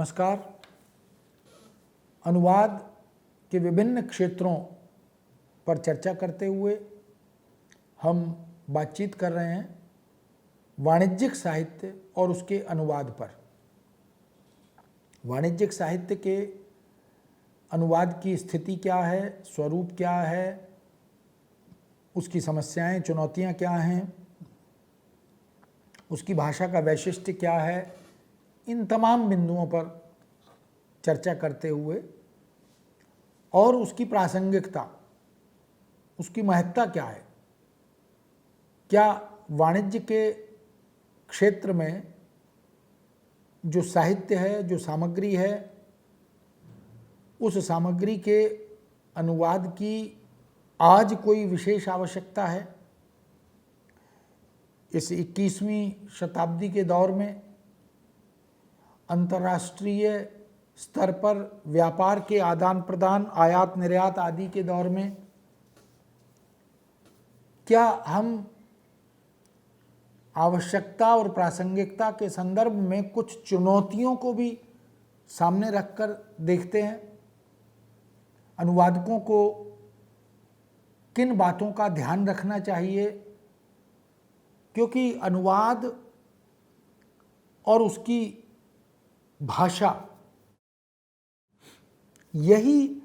नमस्कार। अनुवाद के विभिन्न क्षेत्रों पर चर्चा करते हुए हम बातचीत कर रहे हैं वाणिज्यिक साहित्य और उसके अनुवाद पर। वाणिज्यिक साहित्य के अनुवाद की स्थिति क्या है, स्वरूप क्या है, उसकी समस्याएं, चुनौतियां क्या हैं, उसकी भाषा का वैशिष्ट्य क्या है, इन तमाम बिंदुओं पर चर्चा करते हुए और उसकी प्रासंगिकता, उसकी महत्ता क्या है, क्या वाणिज्य के क्षेत्र में जो साहित्य है, जो सामग्री है, उस सामग्री के अनुवाद की आज कोई विशेष आवश्यकता है। इस 21वीं शताब्दी के दौर में अंतर्राष्ट्रीय स्तर पर व्यापार के आदान प्रदान, आयात निर्यात आदि के दौर में क्या हम आवश्यकता और प्रासंगिकता के संदर्भ में कुछ चुनौतियों को भी सामने रखकर देखते हैं। अनुवादकों को किन बातों का ध्यान रखना चाहिए, क्योंकि अनुवाद और उसकी भाषा यही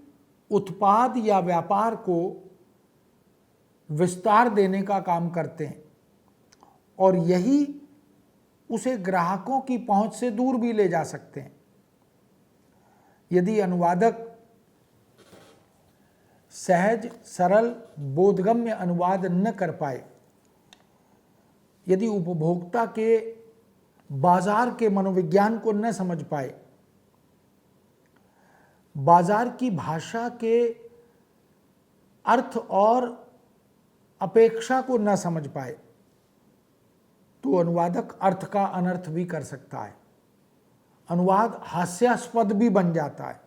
उत्पाद या व्यापार को विस्तार देने का काम करते हैं और यही उसे ग्राहकों की पहुंच से दूर भी ले जा सकते हैं। यदि अनुवादक सहज, सरल, बोधगम्य अनुवाद न कर पाए, यदि उपभोक्ता के बाजार के मनोविज्ञान को न समझ पाए, बाजार की भाषा के अर्थ और अपेक्षा को न समझ पाए, तो अनुवादक अर्थ का अनर्थ भी कर सकता है। अनुवाद हास्यास्पद भी बन जाता है।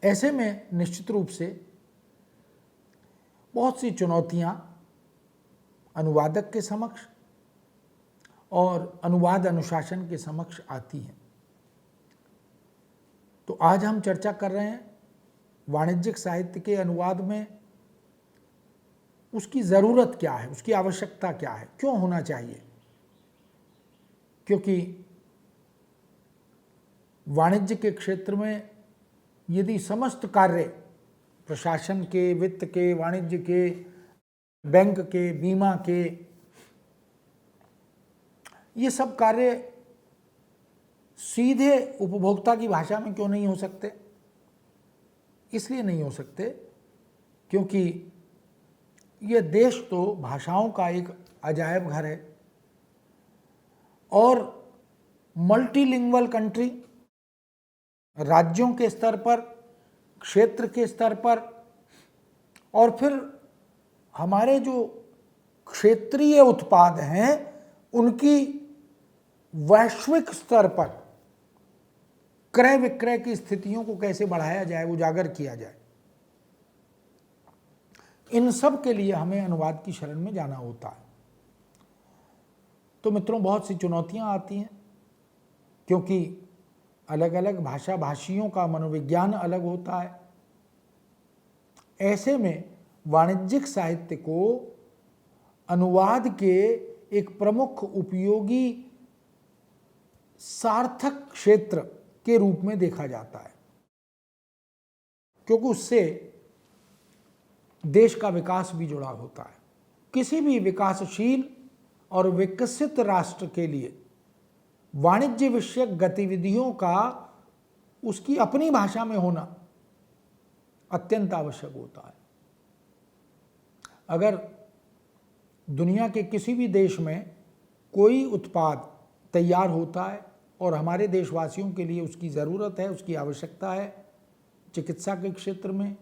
ऐसे में निश्चित रूप से बहुत सी चुनौतियां अनुवादक के समक्ष और अनुवाद अनुशासन के समक्ष आती हैं। तो आज हम चर्चा कर रहे हैं वाणिज्यिक साहित्य के अनुवाद में उसकी ज़रूरत क्या है, उसकी आवश्यकता क्या है, क्यों होना चाहिए। क्योंकि वाणिज्य के क्षेत्र में यदि समस्त कार्य प्रशासन के, वित्त के, वाणिज्य के, बैंक के, बीमा के, ये सब कार्य सीधे उपभोक्ता की भाषा में क्यों नहीं हो सकते? इसलिए नहीं हो सकते क्योंकि यह देश तो भाषाओं का एक अजायब घर है और मल्टीलिंगुअल कंट्री, राज्यों के स्तर पर, क्षेत्र के स्तर पर और फिर हमारे जो क्षेत्रीय उत्पाद हैं उनकी वैश्विक स्तर पर क्रय विक्रय की स्थितियों को कैसे बढ़ाया जाए, उजागर किया जाए, इन सब के लिए हमें अनुवाद की शरण में जाना होता है। तो मित्रों, बहुत सी चुनौतियां आती हैं क्योंकि अलग अलग भाषा भाषियों का मनोविज्ञान अलग होता है। ऐसे में वाणिज्यिक साहित्य को अनुवाद के एक प्रमुख उपयोगी सार्थक क्षेत्र के रूप में देखा जाता है, क्योंकि उससे देश का विकास भी जुड़ा होता है। किसी भी विकासशील और विकसित राष्ट्र के लिए वाणिज्य विषयक गतिविधियों का उसकी अपनी भाषा में होना अत्यंत आवश्यक होता है। अगर दुनिया के किसी भी देश में कोई उत्पाद तैयार होता है और हमारे देशवासियों के लिए उसकी ज़रूरत है, उसकी आवश्यकता है, चिकित्सा के क्षेत्र में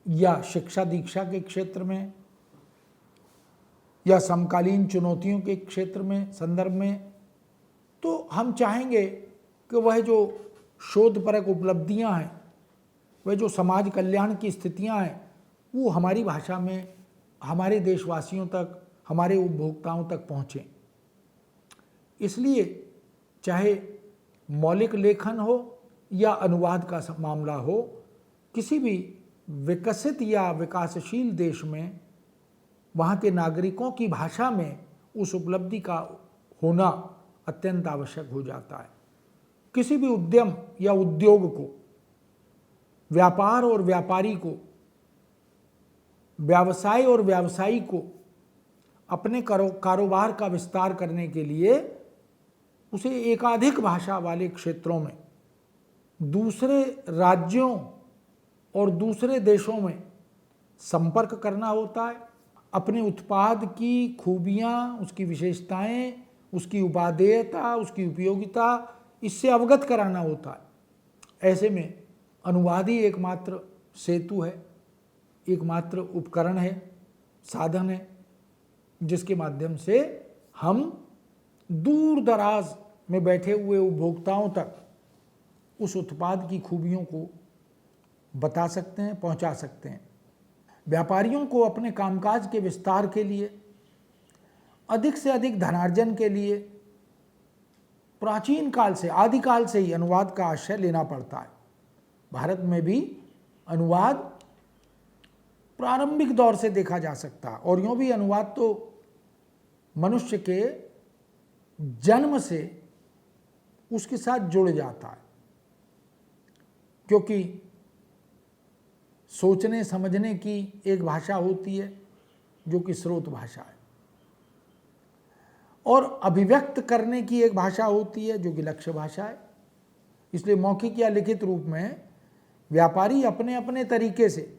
या शिक्षा दीक्षा के क्षेत्र में या समकालीन चुनौतियों के क्षेत्र में, संदर्भ में, तो हम चाहेंगे कि वह जो शोधपरक उपलब्धियां हैं, वह जो समाज कल्याण की स्थितियां हैं, वो हमारी भाषा में हमारे देशवासियों तक, हमारे उपभोक्ताओं तक पहुँचें। इसलिए चाहे मौलिक लेखन हो या अनुवाद का मामला हो, किसी भी विकसित या विकासशील देश में वहाँ के नागरिकों की भाषा में उस उपलब्धि का होना अत्यंत आवश्यक हो जाता है। किसी भी उद्यम या उद्योग को, व्यापार और व्यापारी को, व्यवसाय और व्यवसायी को अपने कारोबार का विस्तार करने के लिए उसे एकाधिक भाषा वाले क्षेत्रों में दूसरे राज्यों और दूसरे देशों में संपर्क करना होता है। अपने उत्पाद की खूबियाँ, उसकी विशेषताएं, उसकी उपादेयता, उसकी उपयोगिता, इससे अवगत कराना होता है। ऐसे में अनुवाद ही एकमात्र सेतु है, एकमात्र उपकरण है, साधन है, जिसके माध्यम से हम दूर दराज में बैठे हुए उपभोक्ताओं तक उस उत्पाद की खूबियों को बता सकते हैं, पहुंचा सकते हैं। व्यापारियों को अपने कामकाज के विस्तार के लिए, अधिक से अधिक धनार्जन के लिए प्राचीन काल से, आदिकाल से ही अनुवाद का आश्रय लेना पड़ता है। भारत में भी अनुवाद प्रारंभिक दौर से देखा जा सकता है, और यूँ भी अनुवाद तो मनुष्य के जन्म से उसके साथ जुड़ जाता है, क्योंकि सोचने समझने की एक भाषा होती है जो कि स्रोत भाषा है, और अभिव्यक्त करने की एक भाषा होती है जो कि लक्ष्य भाषा है। इसलिए मौखिक या लिखित रूप में व्यापारी अपने अपने तरीके से,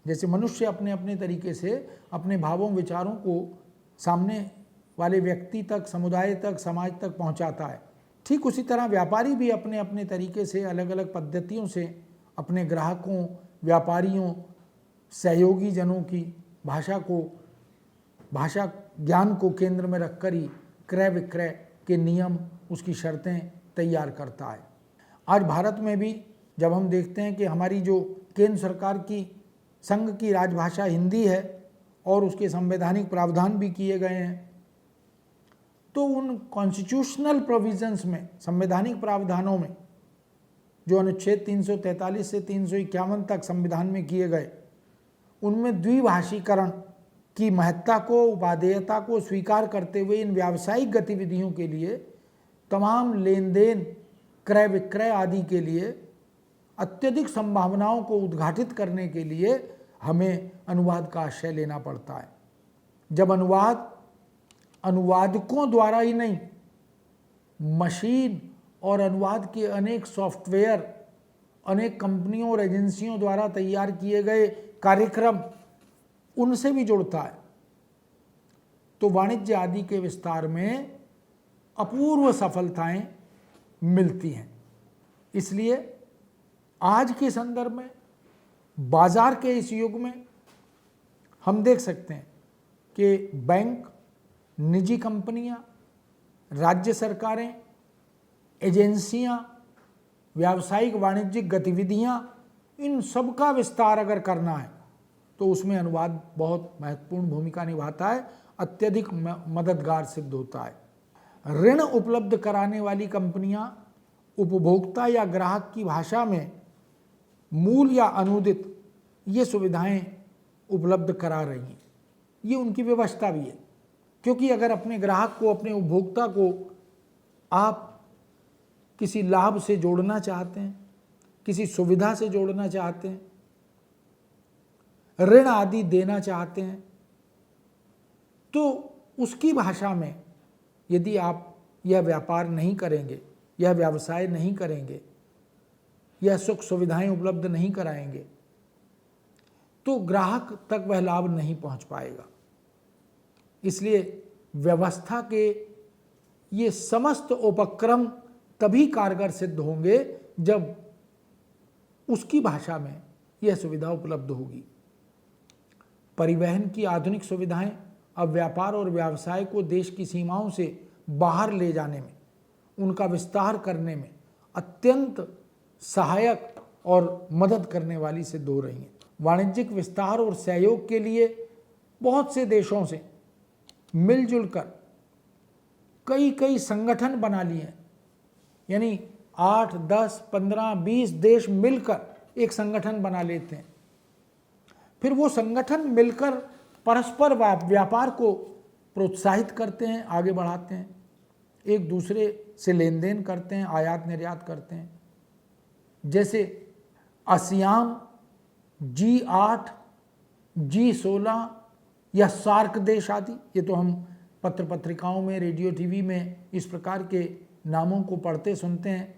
जैसे मनुष्य अपने अपने तरीके से अपने भावों विचारों को सामने वाले व्यक्ति तक, समुदाय तक, समाज तक पहुंचाता है, ठीक उसी तरह व्यापारी भी अपने अपने तरीके से, अलग अलग पद्धतियों से अपने ग्राहकों, व्यापारियों, सहयोगी जनों की भाषा ज्ञान को केंद्र में रखकर ही क्रय विक्रय के नियम, उसकी शर्तें तैयार करता है। आज भारत में भी जब हम देखते हैं कि हमारी जो केंद्र सरकार की संघ की राजभाषा हिंदी है और उसके संवैधानिक प्रावधान भी किए गए हैं, तो उन कॉन्स्टिट्यूशनल प्रोविजंस में, संवैधानिक प्रावधानों में जो अनुच्छेद 343 से 351 तक संविधान में किए गए, उनमें द्विभाषीकरण की महत्ता को, उपादेयता को स्वीकार करते हुए इन व्यावसायिक गतिविधियों के लिए, तमाम लेन देन, क्रय विक्रय आदि के लिए अत्यधिक संभावनाओं को उद्घाटित करने के लिए हमें अनुवाद का आश्रय लेना पड़ता है। जब अनुवादकों द्वारा ही नहीं, मशीन और अनुवाद के अनेक सॉफ्टवेयर, अनेक कंपनियों और एजेंसियों द्वारा तैयार किए गए कार्यक्रम उनसे भी जुड़ता है, तो वाणिज्य आदि के विस्तार में अपूर्व सफलताएं मिलती हैं। इसलिए आज के संदर्भ में, बाजार के इस युग में हम देख सकते हैं कि बैंक, निजी कंपनियां, राज्य सरकारें, एजेंसियां, व्यावसायिक वाणिज्यिक गतिविधियां, इन सब का विस्तार अगर करना है तो उसमें अनुवाद बहुत महत्वपूर्ण भूमिका निभाता है, अत्यधिक मददगार सिद्ध होता है। ऋण उपलब्ध कराने वाली कंपनियां उपभोक्ता या ग्राहक की भाषा में मूल या अनुदित ये सुविधाएं उपलब्ध करा रही हैं। ये उनकी व्यवस्था भी है, क्योंकि अगर अपने ग्राहक को, अपने उपभोक्ता को आप किसी लाभ से जोड़ना चाहते हैं, किसी सुविधा से जोड़ना चाहते हैं, ऋण आदि देना चाहते हैं, तो उसकी भाषा में यदि आप यह व्यापार नहीं करेंगे, यह व्यवसाय नहीं करेंगे, यह सुख सुविधाएं उपलब्ध नहीं कराएंगे, तो ग्राहक तक वह लाभ नहीं पहुंच पाएगा। इसलिए व्यवस्था के ये समस्त उपक्रम तभी कारगर सिद्ध होंगे जब उसकी भाषा में यह सुविधा उपलब्ध होगी। परिवहन की आधुनिक सुविधाएं अब व्यापार और व्यवसाय को देश की सीमाओं से बाहर ले जाने में, उनका विस्तार करने में अत्यंत सहायक और मदद करने वाली सिद्ध हो रही हैं। वाणिज्यिक विस्तार और सहयोग के लिए बहुत से देशों से मिलजुल कर कई संगठन बना लिए हैं, यानी 8, 10, 15, 20 देश मिलकर एक संगठन बना लेते हैं। फिर वो संगठन मिलकर परस्पर व्यापार को प्रोत्साहित करते हैं, आगे बढ़ाते हैं, एक दूसरे से लेन देन करते हैं, आयात निर्यात करते हैं। जैसे आसियान, G8, G16 या सार्क देश आदि, ये तो हम पत्र पत्रिकाओं में, रेडियो टीवी में इस प्रकार के नामों को पढ़ते सुनते हैं।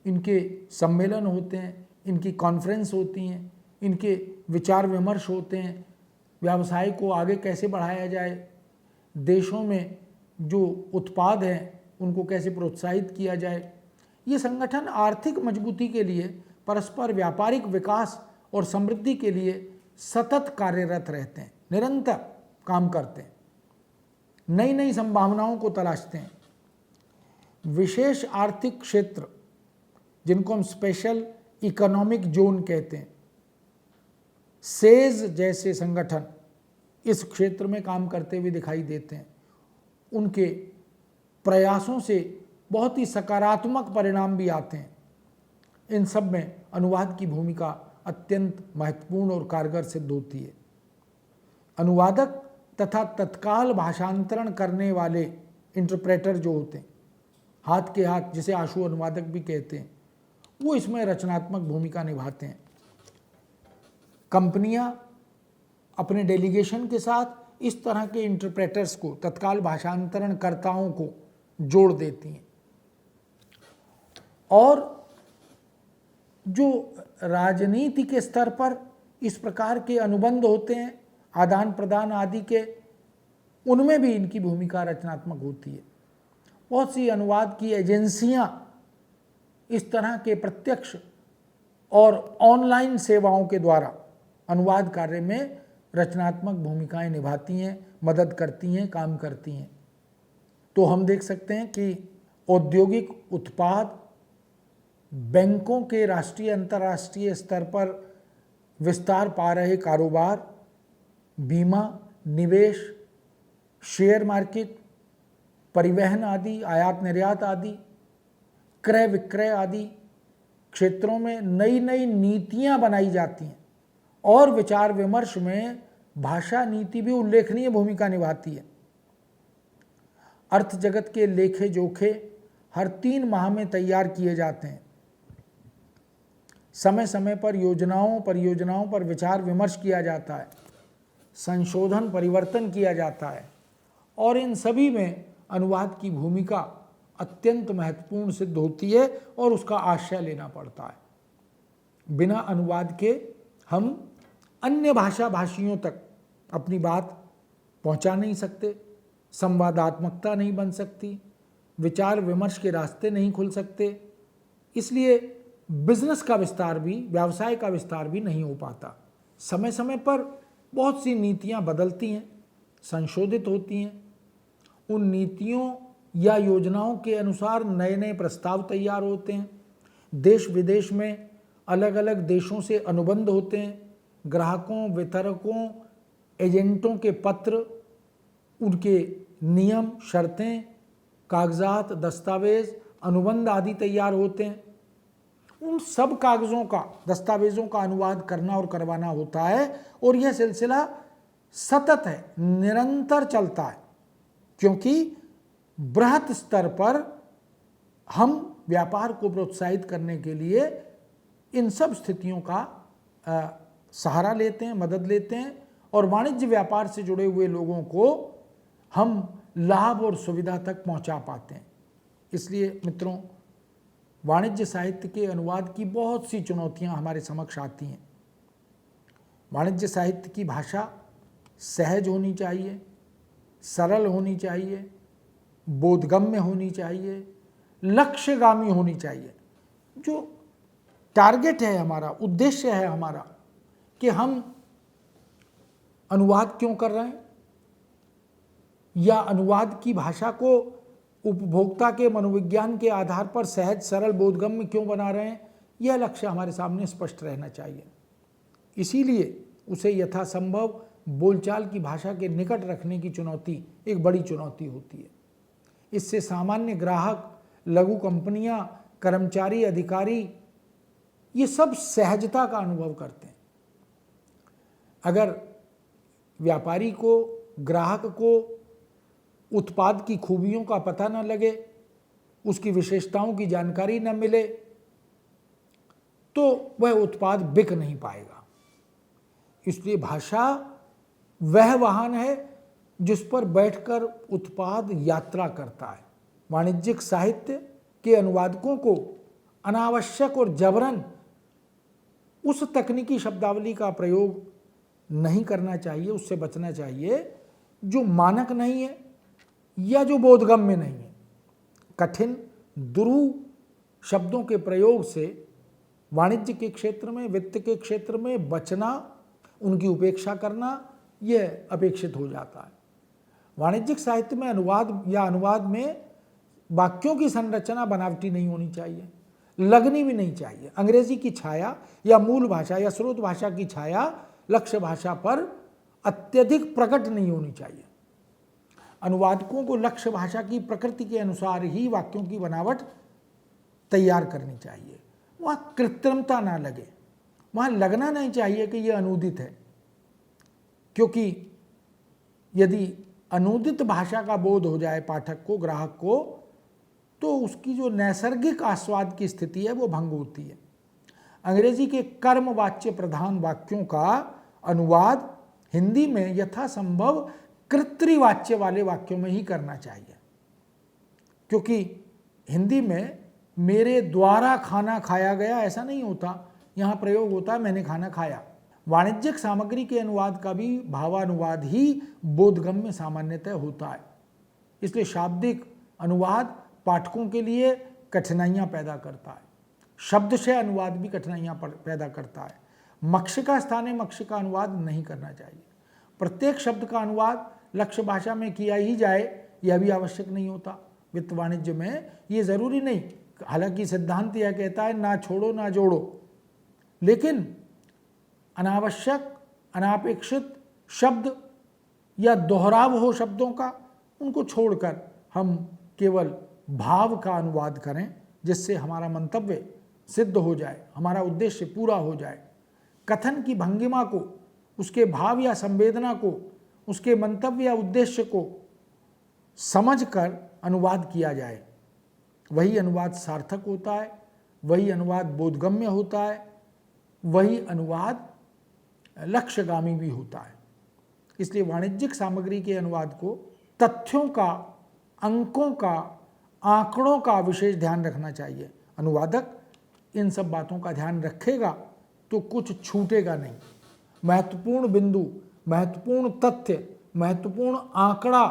इनके सम्मेलन होते हैं, इनकी कॉन्फ्रेंस होती हैं, इनके विचार विमर्श होते हैं, व्यवसाय को आगे कैसे बढ़ाया जाए, देशों में जो उत्पाद हैं उनको कैसे प्रोत्साहित किया जाए। ये संगठन आर्थिक मजबूती के लिए, परस्पर व्यापारिक विकास और समृद्धि के लिए सतत कार्यरत रहते हैं, निरंतर काम करते हैं, नई नई संभावनाओं को तलाशते हैं। विशेष आर्थिक क्षेत्र, जिनको हम स्पेशल इकोनॉमिक जोन कहते हैं, सेज जैसे संगठन इस क्षेत्र में काम करते हुए दिखाई देते हैं। उनके प्रयासों से बहुत ही सकारात्मक परिणाम भी आते हैं। इन सब में अनुवाद की भूमिका अत्यंत महत्वपूर्ण और कारगर सिद्ध होती है। अनुवादक तथा तत्काल भाषांतरण करने वाले इंटरप्रेटर जो होते हैं, हाथ के हाथ, जिसे आशु अनुवादक भी कहते हैं, वो इसमें रचनात्मक भूमिका निभाते हैं। कंपनियां अपने डेलीगेशन के साथ इस तरह के इंटरप्रेटर्स को, तत्काल भाषांतरणकर्ताओं को जोड़ देती हैं। और जो राजनीति के स्तर पर इस प्रकार के अनुबंध होते हैं, आदान प्रदान आदि के, उनमें भी इनकी भूमिका रचनात्मक होती है। बहुत सी अनुवाद की एजेंसियां इस तरह के प्रत्यक्ष और ऑनलाइन सेवाओं के द्वारा अनुवाद कार्य में रचनात्मक भूमिकाएं निभाती हैं, मदद करती हैं, काम करती हैं। तो हम देख सकते हैं कि औद्योगिक उत्पाद, बैंकों के राष्ट्रीय अंतर्राष्ट्रीय स्तर पर विस्तार पा रहे कारोबार, बीमा, निवेश, शेयर मार्केट, परिवहन आदि, आयात निर्यात आदि, क्रय विक्रय आदि क्षेत्रों में नई नई नीतियां बनाई जाती हैं और विचार विमर्श में भाषा नीति भी उल्लेखनीय भूमिका निभाती है। अर्थ जगत के लेखे जोखे हर 3 माह में तैयार किए जाते हैं। समय समय पर परियोजनाओं पर विचार विमर्श किया जाता है, संशोधन परिवर्तन किया जाता है, और इन सभी में अनुवाद की भूमिका अत्यंत महत्वपूर्ण सिद्ध होती है और उसका आश्रय लेना पड़ता है। बिना अनुवाद के हम अन्य भाषा भाषियों तक अपनी बात पहुंचा नहीं सकते, संवादात्मकता नहीं बन सकती, विचार विमर्श के रास्ते नहीं खुल सकते। इसलिए बिजनेस का विस्तार भी, व्यवसाय का विस्तार भी नहीं हो पाता। समय समय पर बहुत सी नीतियां बदलती हैं, संशोधित होती हैं। उन नीतियों या योजनाओं के अनुसार नए नए प्रस्ताव तैयार होते हैं। देश विदेश में अलग अलग देशों से अनुबंध होते हैं। ग्राहकों, वितरकों, एजेंटों के पत्र, उनके नियम, शर्तें, कागजात, दस्तावेज, अनुबंध आदि तैयार होते हैं। उन सब कागज़ों का, दस्तावेज़ों का अनुवाद करना और करवाना होता है, और यह सिलसिला सतत है, निरंतर चलता है, क्योंकि बृहत स्तर पर हम व्यापार को प्रोत्साहित करने के लिए इन सब स्थितियों का सहारा लेते हैं, मदद लेते हैं, और वाणिज्य व्यापार से जुड़े हुए लोगों को हम लाभ और सुविधा तक पहुंचा पाते हैं। इसलिए मित्रों, वाणिज्य साहित्य के अनुवाद की बहुत सी चुनौतियां हमारे समक्ष आती हैं। वाणिज्य साहित्य की भाषा सहज होनी चाहिए, सरल होनी चाहिए, बोधगम्य होनी चाहिए, लक्ष्यगामी होनी चाहिए। जो टारगेट है हमारा, उद्देश्य है हमारा कि हम अनुवाद क्यों कर रहे हैं, या अनुवाद की भाषा को उपभोक्ता के मनोविज्ञान के आधार पर सहज, सरल, बोधगम्य क्यों बना रहे हैं, यह लक्ष्य हमारे सामने स्पष्ट रहना चाहिए। इसीलिए उसे यथासंभव बोलचाल की भाषा के निकट रखने की चुनौती एक बड़ी चुनौती होती है। इससे सामान्य ग्राहक, लघु कंपनियां कर्मचारी, अधिकारी, ये सब सहजता का अनुभव करते हैं। अगर व्यापारी को, ग्राहक को उत्पाद की खूबियों का पता न लगे, उसकी विशेषताओं की जानकारी न मिले, तो वह उत्पाद बिक नहीं पाएगा। इसलिए भाषा वह वाहन है जिस पर बैठकर उत्पाद यात्रा करता है। वाणिज्यिक साहित्य के अनुवादकों को अनावश्यक और जबरन उस तकनीकी शब्दावली का प्रयोग नहीं करना चाहिए, उससे बचना चाहिए जो मानक नहीं है या जो बोधगम्य नहीं है। कठिन, दुरूह शब्दों के प्रयोग से वाणिज्य के क्षेत्र में, वित्त के क्षेत्र में बचना, उनकी उपेक्षा करना, यह अपेक्षित हो जाता है। वाणिज्यिक साहित्य में अनुवाद या अनुवाद में वाक्यों की संरचना बनावटी नहीं होनी चाहिए, लगनी भी नहीं चाहिए। अंग्रेजी की छाया या मूल भाषा या स्रोत भाषा की छाया लक्ष्य भाषा पर अत्यधिक प्रकट नहीं होनी चाहिए। अनुवादकों को लक्ष्य भाषा की प्रकृति के अनुसार ही वाक्यों की बनावट तैयार करनी चाहिए। वहाँ कृत्रिमता ना लगे, वहाँ लगना नहीं चाहिए कि यह अनूदित है, क्योंकि यदि अनूदित भाषा का बोध हो जाए पाठक को, ग्राहक को, तो उसकी जो नैसर्गिक आस्वाद की स्थिति है वो भंग होती है। अंग्रेजी के कर्मवाच्य प्रधान वाक्यों का अनुवाद हिंदी में यथासंभव कृत्रिवाच्य वाले वाक्यों में ही करना चाहिए, क्योंकि हिंदी में मेरे द्वारा खाना खाया गया ऐसा नहीं होता, यहाँ प्रयोग होता है मैंने खाना खाया। वाणिज्यिक सामग्री के अनुवाद का भी भावानुवाद ही बोधगम्य सामान्यतः होता है। इसलिए शाब्दिक अनुवाद पाठकों के लिए कठिनाइयाँ पैदा करता है, शब्दशः अनुवाद भी कठिनाइयाँ पैदा करता है। मक्षिका स्थाने मक्षिका अनुवाद नहीं करना चाहिए। प्रत्येक शब्द का अनुवाद लक्ष्य भाषा में किया ही जाए यह भी आवश्यक नहीं होता। वित्त वाणिज्य में ये जरूरी नहीं, हालांकि सिद्धांत यह कहता है ना छोड़ो ना जोड़ो, लेकिन अनावश्यक, अनापेक्षित शब्द या दोहराव हो शब्दों का, उनको छोड़कर हम केवल भाव का अनुवाद करें, जिससे हमारा मंतव्य सिद्ध हो जाए, हमारा उद्देश्य पूरा हो जाए। कथन की भंगिमा को, उसके भाव या संवेदना को, उसके मंतव्य या उद्देश्य को समझकर अनुवाद किया जाए, वही अनुवाद सार्थक होता है, वही अनुवाद बोधगम्य होता है, वही अनुवाद लक्ष्यगामी भी होता है। इसलिए वाणिज्यिक सामग्री के अनुवाद को तथ्यों का, अंकों का, आंकड़ों का विशेष ध्यान रखना चाहिए। अनुवादक इन सब बातों का ध्यान रखेगा तो कुछ छूटेगा नहीं। महत्वपूर्ण बिंदु, महत्वपूर्ण तथ्य, महत्वपूर्ण आंकड़ा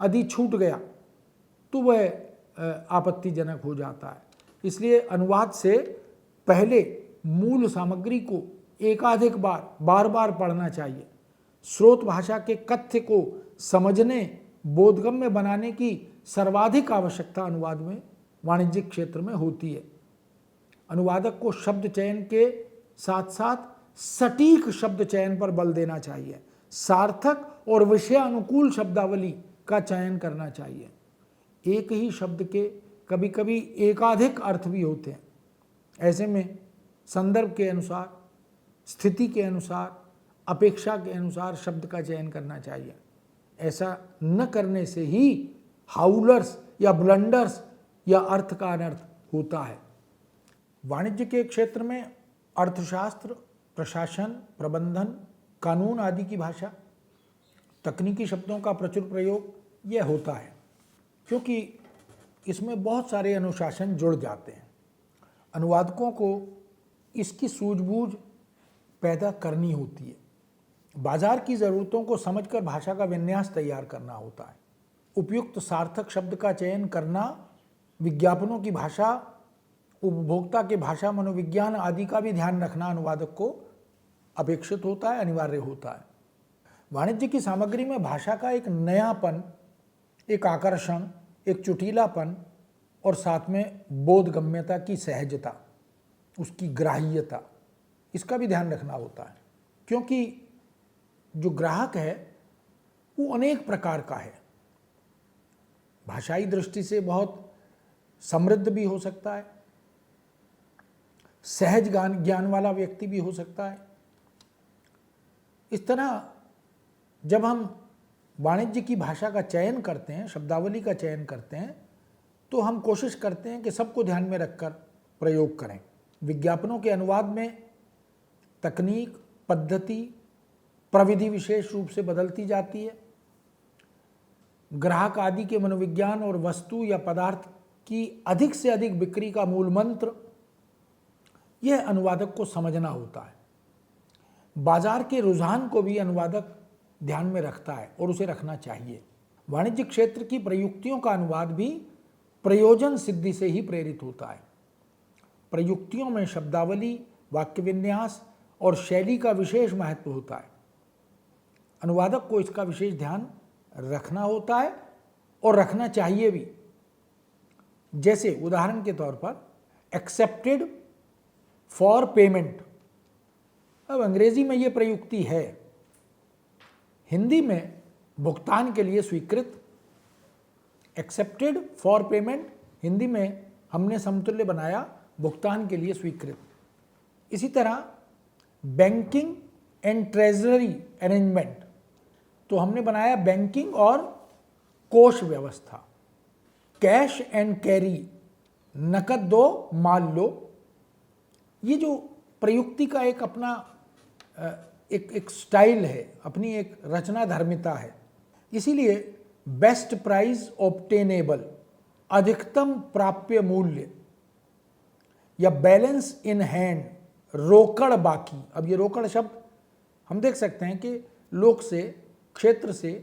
यदि छूट गया तो वह आपत्तिजनक हो जाता है। इसलिए अनुवाद से पहले मूल सामग्री को एकाधिक बार बार पढ़ना चाहिए। स्रोत भाषा के कथ्य को समझने, बोधगम्य बनाने की सर्वाधिक आवश्यकता अनुवाद में, वाणिज्यिक क्षेत्र में होती है। अनुवादक को शब्द चयन के साथ साथ सटीक शब्द चयन पर बल देना चाहिए। सार्थक और विषयानुकूल शब्दावली का चयन करना चाहिए। एक ही शब्द के कभी कभी एकाधिक अर्थ भी होते हैं। ऐसे में संदर्भ के अनुसार, स्थिति के अनुसार, अपेक्षा के अनुसार शब्द का चयन करना चाहिए। ऐसा न करने से ही हाउलर्स या ब्लंडर्स या अर्थ का अनर्थ होता है। वाणिज्य के क्षेत्र में अर्थशास्त्र, प्रशासन, प्रबंधन, कानून आदि की भाषा, तकनीकी शब्दों का प्रचुर प्रयोग यह होता है, क्योंकि इसमें बहुत सारे अनुशासन जुड़ जाते हैं। अनुवादकों को इसकी सूझबूझ पैदा करनी होती है। बाजार की ज़रूरतों को समझकर भाषा का विन्यास तैयार करना होता है। उपयुक्त सार्थक शब्द का चयन करना, विज्ञापनों की भाषा, उपभोक्ता के भाषा मनोविज्ञान आदि का भी ध्यान रखना अनुवादक को अपेक्षित होता है, अनिवार्य होता है। वाणिज्य की सामग्री में भाषा का एक नयापन, एक आकर्षण, एक चुटीलापन और साथ में बोधगम्यता की सहजता, उसकी ग्राह्यता, इसका भी ध्यान रखना होता है, क्योंकि जो ग्राहक है वो अनेक प्रकार का है। भाषाई दृष्टि से बहुत समृद्ध भी हो सकता है, सहज ज्ञान वाला व्यक्ति भी हो सकता है। इस तरह जब हम वाणिज्य की भाषा का चयन करते हैं, शब्दावली का चयन करते हैं, तो हम कोशिश करते हैं कि सबको ध्यान में रखकर प्रयोग करें। विज्ञापनों के अनुवाद में तकनीक, पद्धति, प्रविधि विशेष रूप से बदलती जाती है। ग्राहक आदि के मनोविज्ञान और वस्तु या पदार्थ की अधिक से अधिक बिक्री का मूल मंत्र, यह अनुवादक को समझना होता है। बाजार के रुझान को भी अनुवादक ध्यान में रखता है और उसे रखना चाहिए। वाणिज्य क्षेत्र की प्रयुक्तियों का अनुवाद भी प्रयोजन सिद्धि से ही प्रेरित होता है। प्रयुक्तियों में शब्दावली, वाक्य विन्यास और शैली का विशेष महत्व होता है। अनुवादक को इसका विशेष ध्यान रखना होता है और रखना चाहिए भी। जैसे उदाहरण के तौर पर एक्सेप्टेड फॉर पेमेंट, अब अंग्रेजी में ये प्रयुक्ति है, हिंदी में भुगतान के लिए स्वीकृत। एक्सेप्टेड फॉर पेमेंट हिंदी में हमने समतुल्य बनाया भुगतान के लिए स्वीकृत। इसी तरह बैंकिंग एंड ट्रेजरी अरेंजमेंट, तो हमने बनाया बैंकिंग और कोष व्यवस्था। कैश एंड कैरी, नकद दो माल लो, ये जो प्रयुक्ति का एक अपना एक स्टाइल है, अपनी एक रचना धर्मिता है। इसीलिए बेस्ट प्राइस ऑब्टेनेबल, अधिकतम प्राप्य मूल्य, या बैलेंस इन हैंड, रोकड़ बाकी। अब ये रोकड़ शब्द हम देख सकते हैं कि लोक से, क्षेत्र से,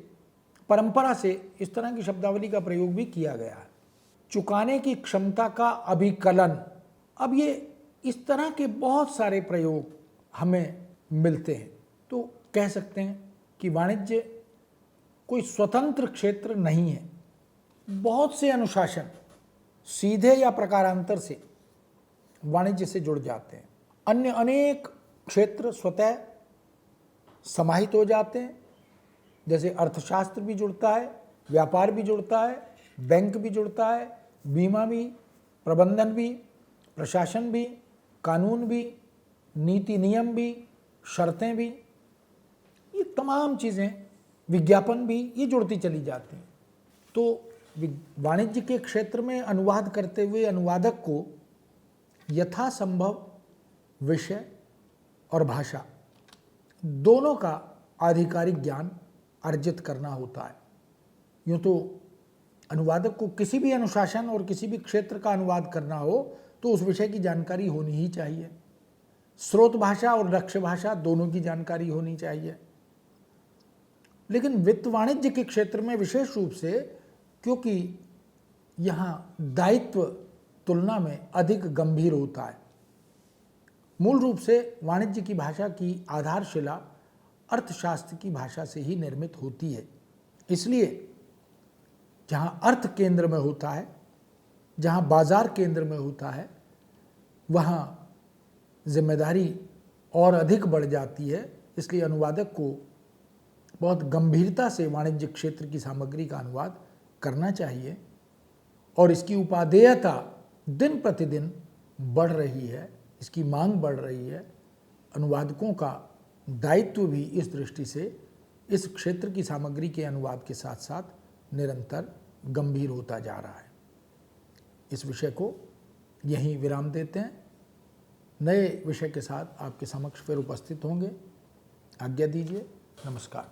परंपरा से इस तरह की शब्दावली का प्रयोग भी किया गया है। चुकाने की क्षमता का अभिकलन, अब ये इस तरह के बहुत सारे प्रयोग हमें मिलते हैं। तो कह सकते हैं कि वाणिज्य कोई स्वतंत्र क्षेत्र नहीं है। बहुत से अनुशासन सीधे या प्रकारांतर से वाणिज्य से जुड़ जाते हैं। अन्य अनेक क्षेत्र स्वतः समाहित हो जाते हैं। जैसे अर्थशास्त्र भी जुड़ता है, व्यापार भी जुड़ता है, बैंक भी जुड़ता है, बीमा भी, प्रबंधन भी, प्रशासन भी, कानून भी, नीति नियम भी, शर्तें भी, ये तमाम चीज़ें, विज्ञापन भी, ये जुड़ती चली जाती हैं। तो वाणिज्य के क्षेत्र में अनुवाद करते हुए अनुवादक को यथासंभव विषय और भाषा दोनों का आधिकारिक ज्ञान अर्जित करना होता है। यूँ तो अनुवादक को किसी भी अनुशासन और किसी भी क्षेत्र का अनुवाद करना हो तो उस विषय की जानकारी होनी ही चाहिए। स्रोत भाषा और लक्ष्य भाषा दोनों की जानकारी होनी चाहिए। लेकिन वित्त वाणिज्य के क्षेत्र में विशेष रूप से, क्योंकि यहाँ दायित्व तुलना में अधिक गंभीर होता है। मूल रूप से वाणिज्य की भाषा की आधारशिला अर्थशास्त्र की भाषा से ही निर्मित होती है। इसलिए जहाँ अर्थ केंद्र में होता है, जहाँ बाजार केंद्र में होता है, वहाँ जिम्मेदारी और अधिक बढ़ जाती है। इसलिए अनुवादक को बहुत गंभीरता से वाणिज्य क्षेत्र की सामग्री का अनुवाद करना चाहिए और इसकी उपादेयता दिन प्रतिदिन बढ़ रही है, इसकी मांग बढ़ रही है। अनुवादकों का दायित्व भी इस दृष्टि से इस क्षेत्र की सामग्री के अनुवाद के साथ साथ निरंतर गंभीर होता जा रहा है। इस विषय को यहीं विराम देते हैं। नए विषय के साथ आपके समक्ष फिर उपस्थित होंगे। आज्ञा दीजिए। नमस्कार।